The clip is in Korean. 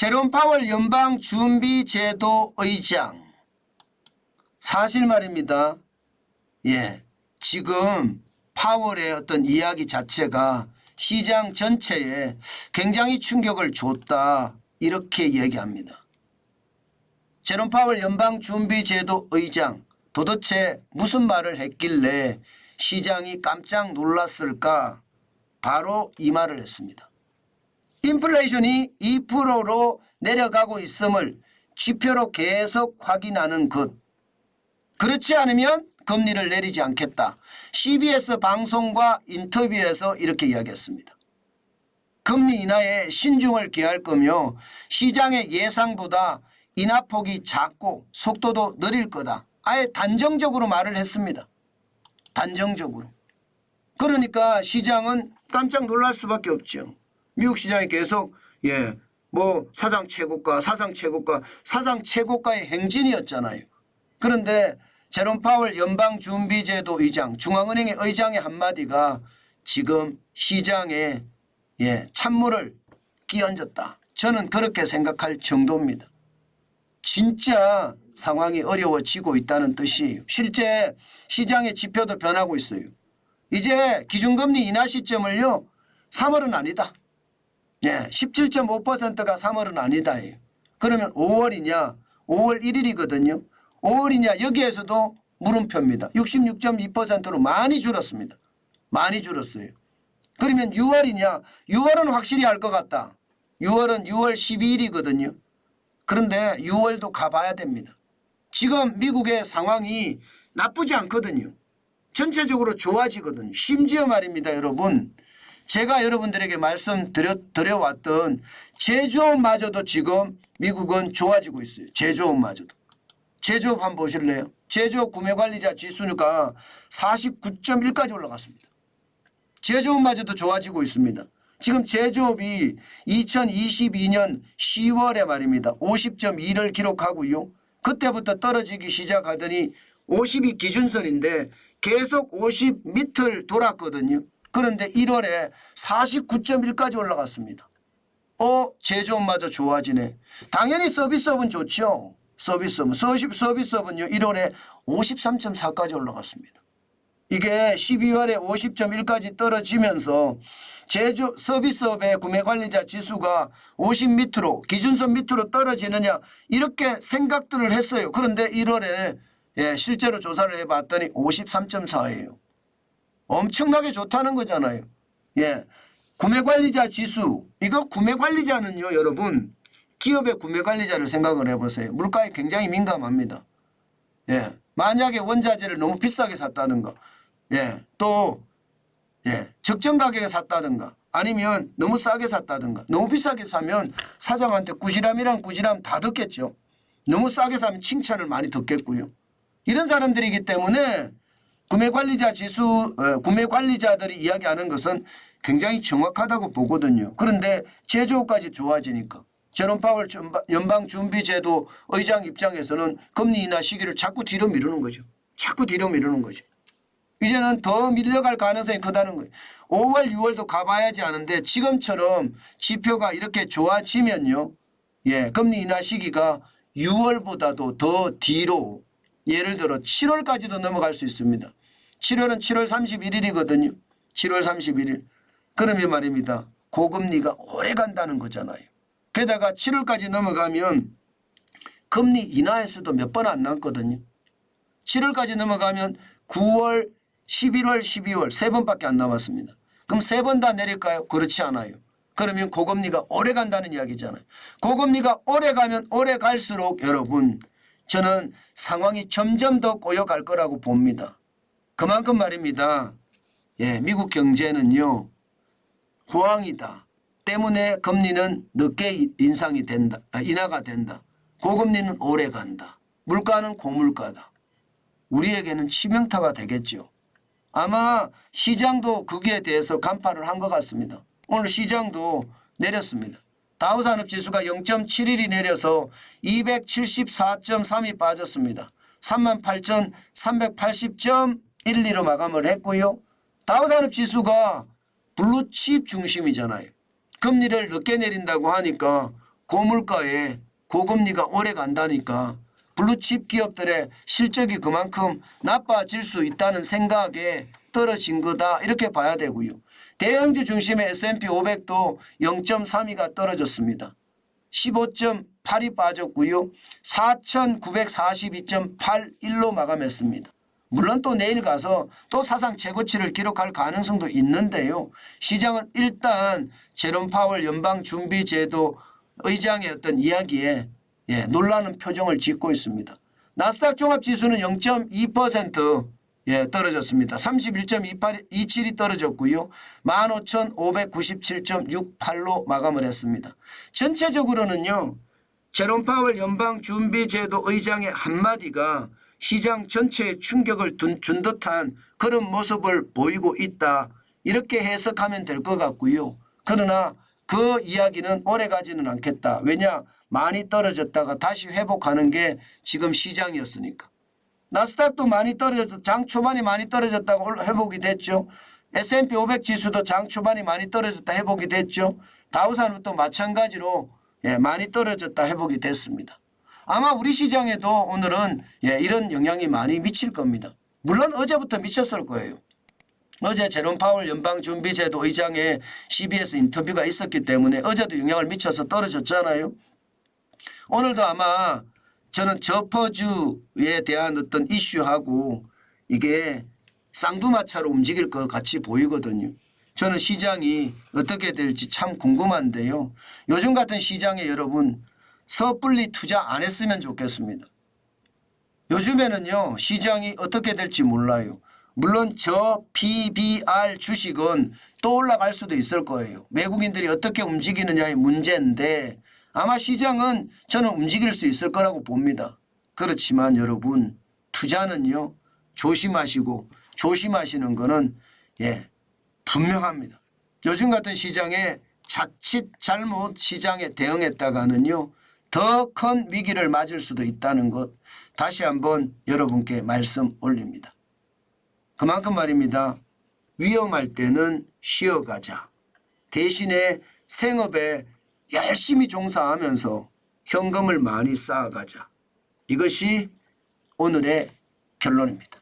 제롬 파월 연방준비제도 의장, 사실 말입니다. 지금 파월의 어떤 이야기 자체가 시장 전체에 굉장히 충격을 줬다, 이렇게 얘기합니다. 제롬 파월 연방준비제도 의장, 도대체 무슨 말을 했길래 시장이 깜짝 놀랐을까? 바로 이 말을 했습니다. 인플레이션이 2%로 내려가고 있음을 지표로 계속 확인하는 것. 그렇지 않으면 금리를 내리지 않겠다. CBS 방송과 인터뷰에서 이렇게 이야기했습니다. 금리 인하에 신중을 기할 거며 시장의 예상보다 인하폭이 작고 속도도 느릴 거다. 아예 단정적으로 말을 했습니다. 단정적으로. 그러니까 시장은 깜짝 놀랄 수밖에 없죠. 미국 시장이 계속 사상 최고가, 사상 최고가, 사상 최고가의 행진이었잖아요. 그런데 제롬 파월 연방준비제도 의장, 중앙은행의 의장의 한마디가 지금 시장에 찬물을 끼얹었다. 저는 그렇게 생각할 정도입니다. 진짜 상황이 어려워지고 있다는 뜻이에요. 실제 시장의 지표도 변하고 있어요. 이제 기준금리 인하 시점을요, 3월은 아니다. 17.5%가 3월은 아니다. 그러면 5월이냐? 5월 1일이거든요. 5월이냐? 여기에서도 물음표입니다. 66.2%로 많이 줄었습니다. 많이 줄었어요. 그러면 6월이냐? 6월은 확실히 알 것 같다. 6월은 6월 12일이거든요. 그런데 6월도 가봐야 됩니다. 지금 미국의 상황이 나쁘지 않거든요. 전체적으로 좋아지거든요. 심지어 말입니다, 여러분. 제가 여러분들에게 말씀드려왔던 제조업마저도 지금 미국은 좋아지고 있어요. 제조업마저도. 제조업 한번 보실래요? 제조업 구매관리자 지수가 49.1까지 올라갔습니다. 제조업마저도 좋아지고 있습니다. 지금 제조업이 2022년 10월에 말입니다. 50.2를 기록하고요. 그때부터 떨어지기 시작하더니 50이 기준선인데 계속 50 밑을 돌았거든요. 그런데 1월에 49.1까지 올라갔습니다. 제조업마저 좋아지네. 당연히 서비스업은 좋죠. 서비스업은요 1월에 53.4까지 올라갔습니다. 이게 12월에 50.1까지 떨어지면서 서비스업의 구매관리자 지수가 50 밑으로, 기준선 밑으로 떨어지느냐, 이렇게 생각들을 했어요. 그런데 1월에 실제로 조사를 해봤더니 53.4예요. 엄청나게 좋다는 거잖아요. 구매관리자 지수, 이거 구매관리자는요, 여러분, 기업의 구매관리자를 생각을 해보세요. 물가에 굉장히 민감합니다. 만약에 원자재를 너무 비싸게 샀다든가, 적정 가격에 샀다든가, 아니면 너무 싸게 샀다든가, 너무 비싸게 사면 사장한테 꾸지람이란 꾸지람 다 듣겠죠. 너무 싸게 사면 칭찬을 많이 듣겠고요. 이런 사람들이기 때문에 구매관리자들이 이야기하는 것은 굉장히 정확하다고 보거든요. 그런데 제조업까지 좋아지니까 제롬 파월 연방준비제도 의장 입장에서는 금리 인하 시기를 자꾸 뒤로 미루는 거죠. 자꾸 뒤로 미루는 거죠. 이제는 더 밀려갈 가능성이 크다는 거예요. 5월, 6월도 가봐야지 하는데 지금처럼 지표가 이렇게 좋아지면요. 금리 인하 시기가 6월보다도 더 뒤로, 예를 들어 7월까지도 넘어갈 수 있습니다. 7월은 7월 31일이거든요. 7월 31일. 그러면 말입니다. 고금리가 오래 간다는 거잖아요. 게다가 7월까지 넘어가면 금리 인하에서도 몇 번 안 남거든요. 7월까지 넘어가면 9월, 11월, 12월 3번밖에 안 남았습니다. 그럼 3번 다 내릴까요? 그렇지 않아요. 그러면 고금리가 오래 간다는 이야기잖아요. 고금리가 오래 가면 오래 갈수록 여러분, 저는 상황이 점점 더 꼬여갈 거라고 봅니다. 그만큼 말입니다. 미국 경제는요, 호황이다 때문에 금리는 늦게 인하가 된다. 고금리는 오래 간다. 물가는 고물가다. 우리에게는 치명타가 되겠죠. 아마 시장도 거기에 대해서 간파를 한 것 같습니다. 오늘 시장도 내렸습니다. 다우산업지수가 0.71이 내려서 274.3이 빠졌습니다. 38,380.12로 마감을 했고요. 다우산업지수가 블루칩 중심이잖아요. 금리를 늦게 내린다고 하니까 고물가에 고금리가 오래 간다니까 블루칩 기업들의 실적이 그만큼 나빠질 수 있다는 생각에 떨어진 거다 이렇게 봐야 되고요. 대형주 중심의 S&P 500도 0.32가 떨어졌습니다. 15.8이 빠졌고요. 4,942.81로 마감했습니다. 물론 또 내일 가서 또 사상 최고치를 기록할 가능성도 있는데요. 시장은 일단 제롬 파월 연방준비제도 의장의 어떤 이야기에 놀라는 표정을 짓고 있습니다. 나스닥 종합지수는 0.2% 떨어졌습니다. 31.27이 떨어졌고요. 15,597.68로 마감을 했습니다. 전체적으로는요. 제롬 파월 연방준비제도 의장의 한마디가 시장 전체에 충격을 준 듯한 그런 모습을 보이고 있다. 이렇게 해석하면 될 것 같고요. 그러나 그 이야기는 오래가지는 않겠다. 왜냐? 많이 떨어졌다가 다시 회복하는 게 지금 시장이었으니까. 나스닥도 많이 떨어져서 장 초반에 많이 떨어졌다가 회복이 됐죠. S&P 500 지수도 장 초반에 많이 떨어졌다 회복이 됐죠. 다우산업도 마찬가지로 많이 떨어졌다 회복이 됐습니다. 아마 우리 시장에도 오늘은 이런 영향이 많이 미칠 겁니다. 물론 어제부터 미쳤을 거예요. 어제 제롬 파월 연방준비제도 의장의 CBS 인터뷰가 있었기 때문에 어제도 영향을 미쳐서 떨어졌잖아요. 오늘도 아마 저는 저퍼주에 대한 어떤 이슈하고 이게 쌍두마차로 움직일 것 같이 보이거든요. 저는 시장이 어떻게 될지 참 궁금한데요. 요즘 같은 시장에 여러분 섣불리 투자 안 했으면 좋겠습니다. 요즘에는요 시장이 어떻게 될지 몰라요. 물론 저 PBR 주식은 또 올라갈 수도 있을 거예요. 외국인들이 어떻게 움직이느냐의 문제인데 아마 시장은 저는 움직일 수 있을 거라고 봅니다. 그렇지만 여러분 투자는요 조심하시고 조심하시는 거는 분명합니다. 요즘 같은 시장에 자칫 잘못 시장에 대응했다가는요 더 큰 위기를 맞을 수도 있다는 것 다시 한번 여러분께 말씀 올립니다. 그만큼 말입니다. 위험할 때는 쉬어가자. 대신에 생업에 열심히 종사하면서 현금을 많이 쌓아가자. 이것이 오늘의 결론입니다.